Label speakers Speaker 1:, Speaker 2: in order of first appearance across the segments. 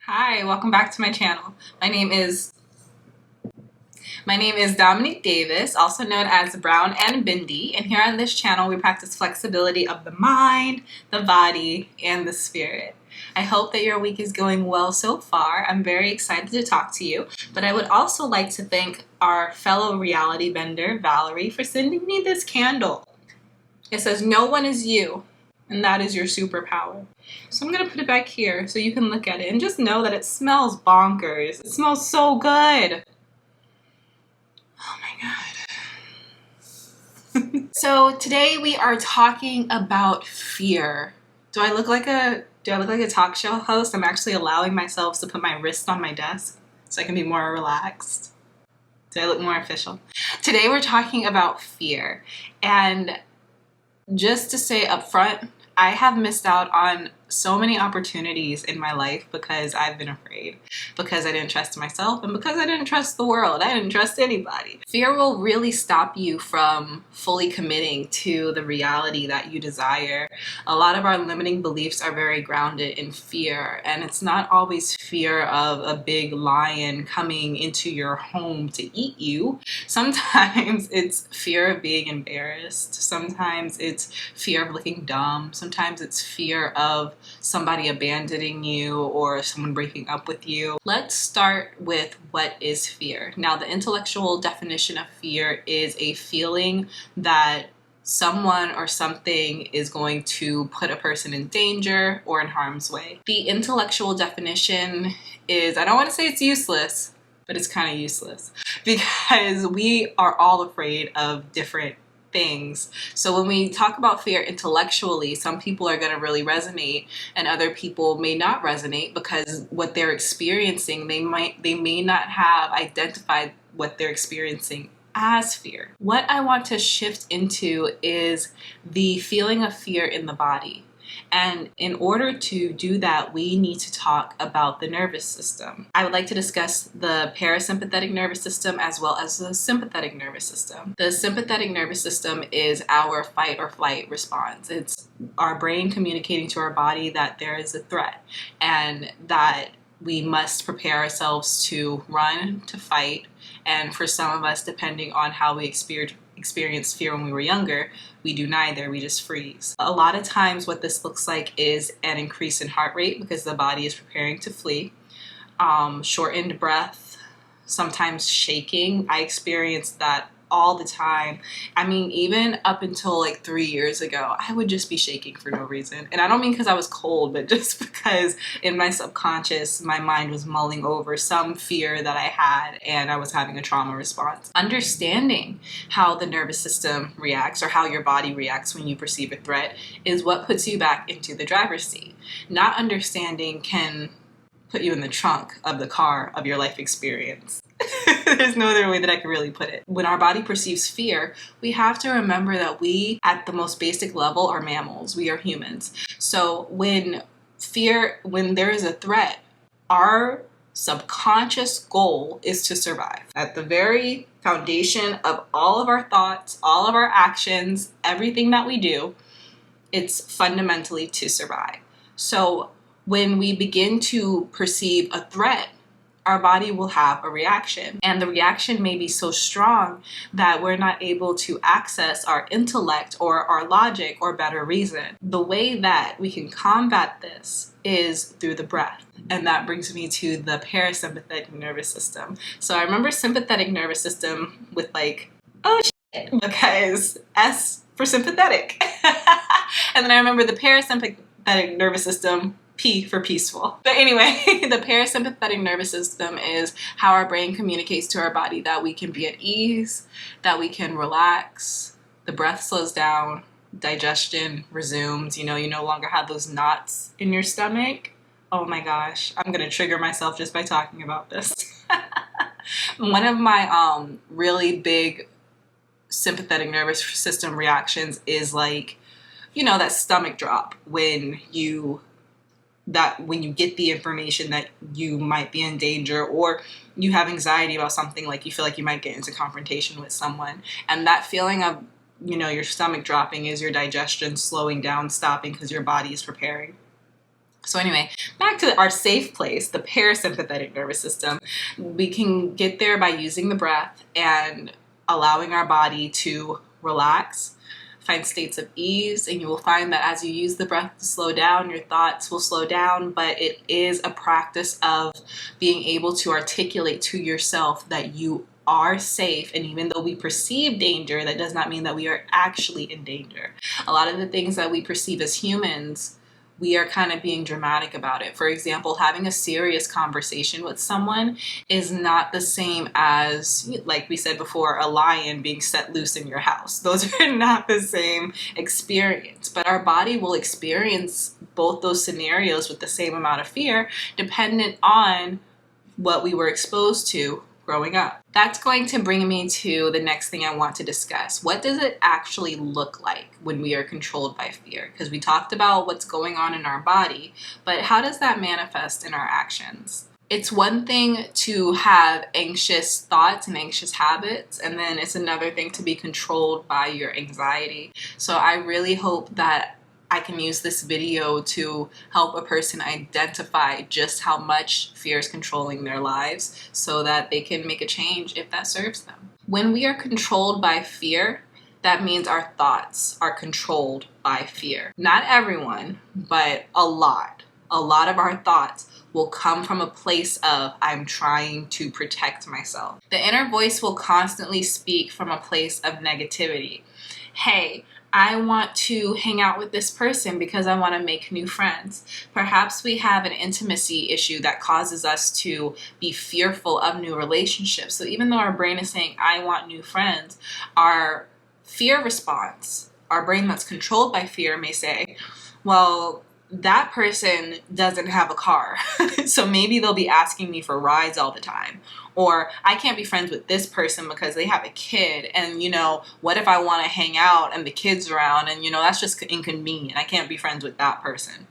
Speaker 1: Hi, welcome back to my channel. My name is Dominique Davis, also known as Brown and Bindi, and here on this channel we practice flexibility of the mind, the body, and the spirit. I hope that your week is going well so far. I'm very excited to talk to you, but I would also like to thank our fellow reality bender, Valerie, for sending me this candle. It says, "No one is you, and that is your superpower." So I'm gonna put it back here so you can look at it and just know that it smells bonkers. It smells so good. Oh my God. So today we are talking about fear. Do I look like a talk show host? I'm actually allowing myself to put my wrist on my desk so I can be more relaxed. Do I look more official? Today we're talking about fear. And just to say up front, I have missed out on so many opportunities in my life because I've been afraid, because I didn't trust myself, and because I didn't trust the world. I didn't trust anybody. Fear will really stop you from fully committing to the reality that you desire. A lot of our limiting beliefs are very grounded in fear, and it's not always fear of a big lion coming into your home to eat you. Sometimes it's fear of being embarrassed. Sometimes it's fear of looking dumb. Sometimes it's fear of somebody abandoning you or someone breaking up with you. Let's start with what is fear. Now, the intellectual definition of fear is a feeling that someone or something is going to put a person in danger or in harm's way. The intellectual definition is, I don't want to say it's useless, but it's kind of useless because we are all afraid of different things. So when we talk about fear intellectually, some people are going to really resonate and other people may not resonate because what they're experiencing, they may not have identified what they're experiencing as fear. What I want to shift into is the feeling of fear in the body. And in order to do that, we need to talk about the nervous system. I would like to discuss the parasympathetic nervous system as well as the sympathetic nervous system. The sympathetic nervous system is our fight or flight response. It's our brain communicating to our body that there is a threat and that we must prepare ourselves to run, to fight, and for some of us, depending on how we experienced fear when we were younger, we do neither, we just freeze. A lot of times what this looks like is an increase in heart rate because the body is preparing to flee, shortened breath, sometimes shaking. I experienced that all the time. I mean, even up until like 3 years ago, I would just be shaking for no reason. And I don't mean because I was cold, but just because in my subconscious, my mind was mulling over some fear that I had and I was having a trauma response. Understanding how the nervous system reacts or how your body reacts when you perceive a threat is what puts you back into the driver's seat. Not understanding can put you in the trunk of the car of your life experience. There's no other way that I could really put it. When our body perceives fear, we have to remember that we, at the most basic level, are mammals. We are humans. So when there is a threat, our subconscious goal is to survive. At the very foundation of all of our thoughts, all of our actions, everything that we do, it's fundamentally to survive. So when we begin to perceive a threat, our body will have a reaction. And the reaction may be so strong that we're not able to access our intellect or our logic or better reason. The way that we can combat this is through the breath. And that brings me to the parasympathetic nervous system. So I remember sympathetic nervous system with like, oh shit, because S for sympathetic. And then I remember the parasympathetic nervous system, P for peaceful. But anyway, the parasympathetic nervous system is how our brain communicates to our body that we can be at ease, that we can relax, the breath slows down, digestion resumes, you no longer have those knots in your stomach. Oh my gosh, I'm gonna trigger myself just by talking about this. One of my really big sympathetic nervous system reactions is like, that stomach drop when you get the information that you might be in danger or you have anxiety about something, like you feel like you might get into confrontation with someone. And that feeling of, your stomach dropping is your digestion slowing down, stopping because your body is preparing. So anyway, back to our safe place, the parasympathetic nervous system. We can get there by using the breath and allowing our body to relax, find states of ease, and you will find that as you use the breath to slow down, your thoughts will slow down, but it is a practice of being able to articulate to yourself that you are safe, and even though we perceive danger, that does not mean that we are actually in danger. A lot of the things that we perceive as humans, we are kind of being dramatic about it. For example, having a serious conversation with someone is not the same as, like we said before, a lion being set loose in your house. Those are not the same experience, but our body will experience both those scenarios with the same amount of fear, dependent on what we were exposed to growing up. That's going to bring me to the next thing I want to discuss. What does it actually look like when we are controlled by fear? Because we talked about what's going on in our body, but how does that manifest in our actions? It's one thing to have anxious thoughts and anxious habits, and then it's another thing to be controlled by your anxiety. So I really hope that I can use this video to help a person identify just how much fear is controlling their lives so that they can make a change if that serves them. When we are controlled by fear, that means our thoughts are controlled by fear. Not everyone, but a lot. A lot of our thoughts will come from a place of, I'm trying to protect myself. The inner voice will constantly speak from a place of negativity. Hey, I want to hang out with this person because I want to make new friends. Perhaps we have an intimacy issue that causes us to be fearful of new relationships. So even though our brain is saying, I want new friends, our fear response, our brain that's controlled by fear may say, well, that person doesn't have a car, so maybe they'll be asking me for rides all the time. Or I can't be friends with this person because they have a kid, and what if I want to hang out and the kid's around, and that's just inconvenient. I can't be friends with that person.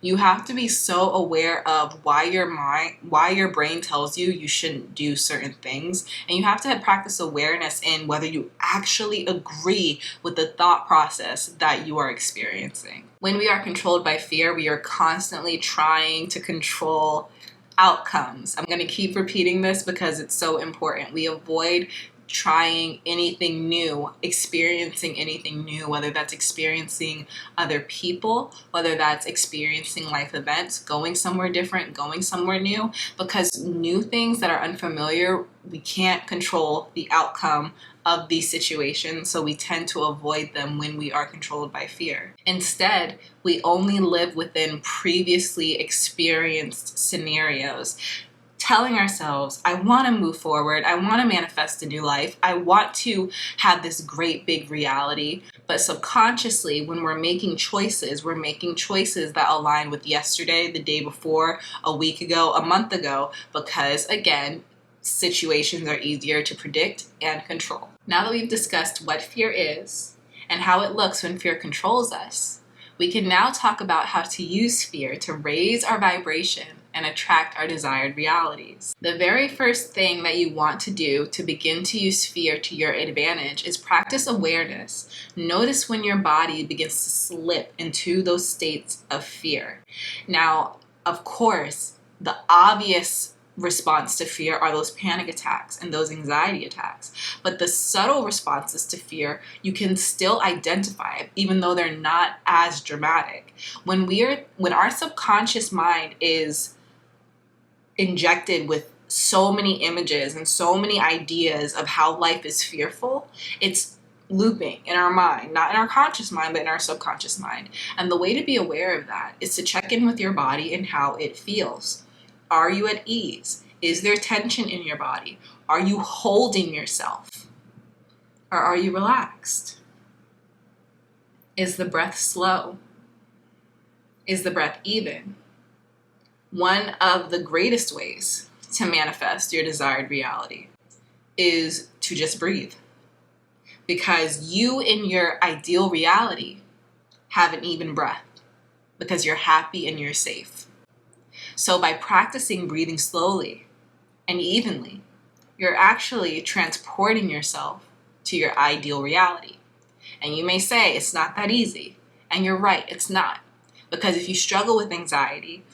Speaker 1: You have to be so aware of why your brain tells you you shouldn't do certain things, and you have to practice awareness in whether you actually agree with the thought process that you are experiencing. When we are controlled by fear, we are constantly trying to control outcomes. I'm going to keep repeating this because it's so important. We avoid trying anything new, experiencing anything new, whether that's experiencing other people, whether that's experiencing life events, going somewhere different, going somewhere new, because new things that are unfamiliar, we can't control the outcome of these situations, so we tend to avoid them when we are controlled by fear. Instead, we only live within previously experienced scenarios, telling ourselves, I want to move forward, I want to manifest a new life, I want to have this great big reality. But subconsciously, when we're making choices that align with yesterday, the day before, a week ago, a month ago, because again, situations are easier to predict and control. Now that we've discussed what fear is and how it looks when fear controls us, we can now talk about how to use fear to raise our vibration and attract our desired realities. The very first thing that you want to do to begin to use fear to your advantage is practice awareness. Notice when your body begins to slip into those states of fear. Now, of course, the obvious response to fear are those panic attacks and those anxiety attacks. But the subtle responses to fear, you can still identify, even though they're not as dramatic. When our subconscious mind is injected with so many images and so many ideas of how life is fearful, it's looping in our mind, not in our conscious mind, but in our subconscious mind. And the way to be aware of that is to check in with your body and how it feels. Are you at ease? Is there tension in your body? Are you holding yourself? Or are you relaxed? Is the breath slow? Is the breath even? One of the greatest ways to manifest your desired reality is to just breathe. Because you, in your ideal reality, have an even breath because you're happy and you're safe. So by practicing breathing slowly and evenly, you're actually transporting yourself to your ideal reality. And you may say, it's not that easy. And you're right, it's not. Because if you struggle with anxiety,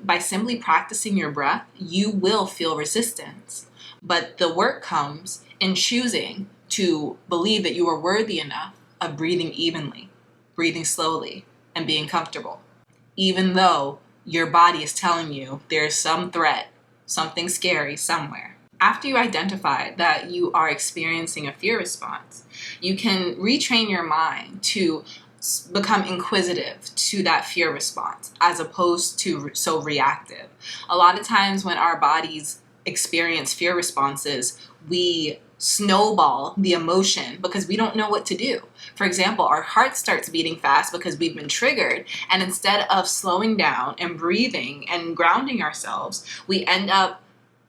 Speaker 1: by simply practicing your breath, you will feel resistance. But the work comes in choosing to believe that you are worthy enough of breathing evenly, breathing slowly, and being comfortable, even though your body is telling you there's some threat, something scary somewhere. After you identify that you are experiencing a fear response, you can retrain your mind to become inquisitive to that fear response as opposed to so reactive. A lot of times when our bodies experience fear responses, we snowball the emotion because we don't know what to do. For example, our heart starts beating fast because we've been triggered, and instead of slowing down and breathing and grounding ourselves, we end up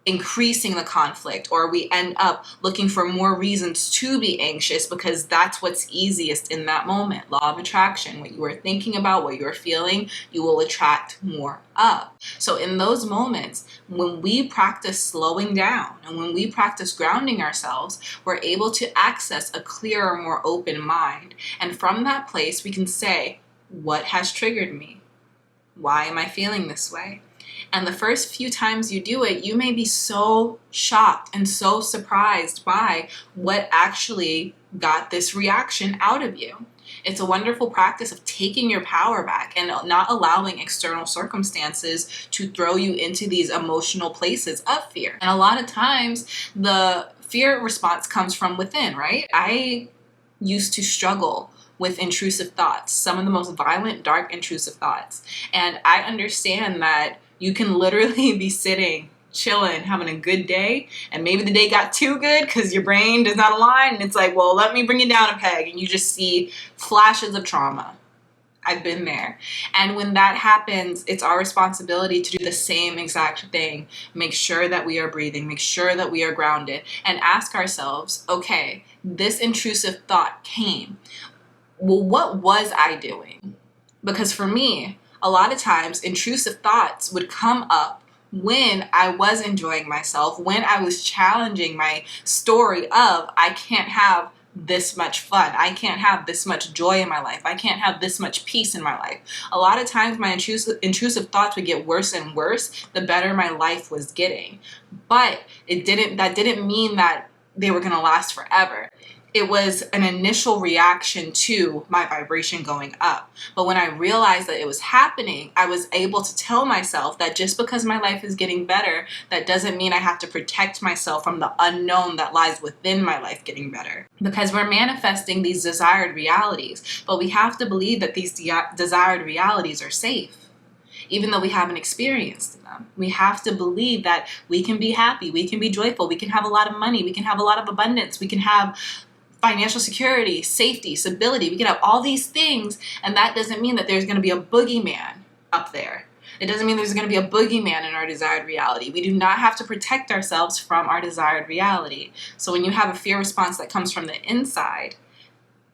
Speaker 1: increasing the conflict, or we end up looking for more reasons to be anxious because that's what's easiest in that moment. Law of attraction: what you are thinking about, what you're feeling, you will attract more of. So in those moments, when we practice slowing down and when we practice grounding ourselves, we're able to access a clearer, more open mind. And from that place, we can say, what has triggered me? Why am I feeling this way? And the first few times you do it, you may be so shocked and so surprised by what actually got this reaction out of you. It's a wonderful practice of taking your power back and not allowing external circumstances to throw you into these emotional places of fear. And a lot of times the fear response comes from within, right? I used to struggle with intrusive thoughts, some of the most violent, dark, intrusive thoughts. And I understand that you can literally be sitting, chilling, having a good day, and maybe the day got too good because your brain does not align, and it's like, well, let me bring it down a peg, and you just see flashes of trauma. I've been there. And when that happens, it's our responsibility to do the same exact thing. Make sure that we are breathing, make sure that we are grounded, and ask ourselves, okay, this intrusive thought came. Well, what was I doing? Because for me, a lot of times intrusive thoughts would come up when I was enjoying myself, when I was challenging my story of, I can't have this much fun, I can't have this much joy in my life, I can't have this much peace in my life. A lot of times my intrusive thoughts would get worse and worse the better my life was getting. But that didn't mean that they were going to last forever. It was an initial reaction to my vibration going up. But when I realized that it was happening, I was able to tell myself that just because my life is getting better, that doesn't mean I have to protect myself from the unknown that lies within my life getting better. Because we're manifesting these desired realities, but we have to believe that these desired realities are safe. Even though we haven't experienced them, we have to believe that we can be happy, we can be joyful, we can have a lot of money, we can have a lot of abundance, we can have financial security, safety, stability. We can have all these things, and that doesn't mean that there's going to be a boogeyman up there. It doesn't mean there's going to be a boogeyman in our desired reality. We do not have to protect ourselves from our desired reality. So when you have a fear response that comes from the inside,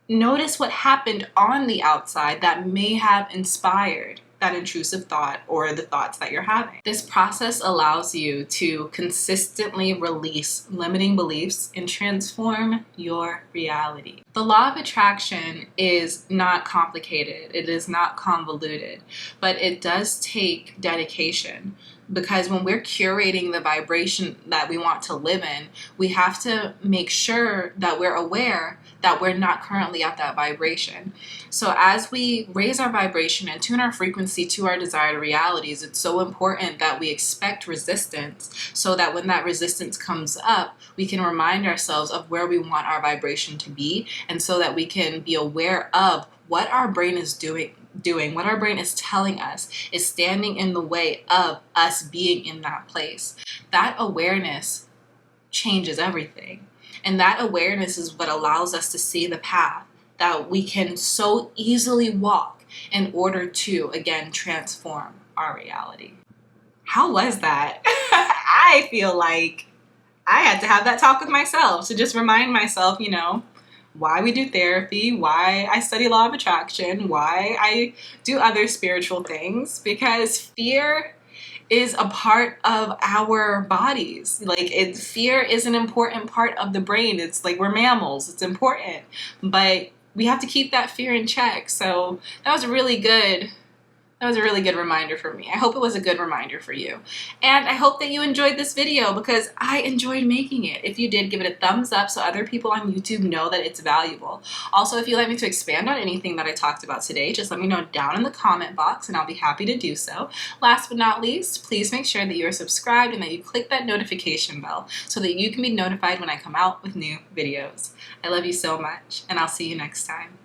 Speaker 1: notice what happened on the outside that may have inspired that intrusive thought or the thoughts that you're having. This process allows you to consistently release limiting beliefs and transform your reality. The law of attraction is not complicated. It is not convoluted, but it does take dedication. Because when we're curating the vibration that we want to live in, we have to make sure that we're aware that we're not currently at that vibration. So as we raise our vibration and tune our frequency to our desired realities, it's so important that we expect resistance so that when that resistance comes up, we can remind ourselves of where we want our vibration to be, and so that we can be aware of what our brain is doing, what our brain is telling us is standing in the way of us being in that place. That awareness changes everything. And that awareness is what allows us to see the path that we can so easily walk in order to, again, transform our reality. How was that? I feel like I had to have that talk with myself to just remind myself, why we do therapy, why I study law of attraction, why I do other spiritual things, because fear is a part of our bodies. Fear is an important part of the brain. It's like we're mammals, it's important, but we have to keep that fear in check. So that was a really good That was a really good reminder for me. I hope it was a good reminder for you. And I hope that you enjoyed this video because I enjoyed making it. If you did, give it a thumbs up so other people on YouTube know that it's valuable. Also, if you'd like me to expand on anything that I talked about today, just let me know down in the comment box and I'll be happy to do so. Last but not least, please make sure that you are subscribed and that you click that notification bell so that you can be notified when I come out with new videos. I love you so much, and I'll see you next time.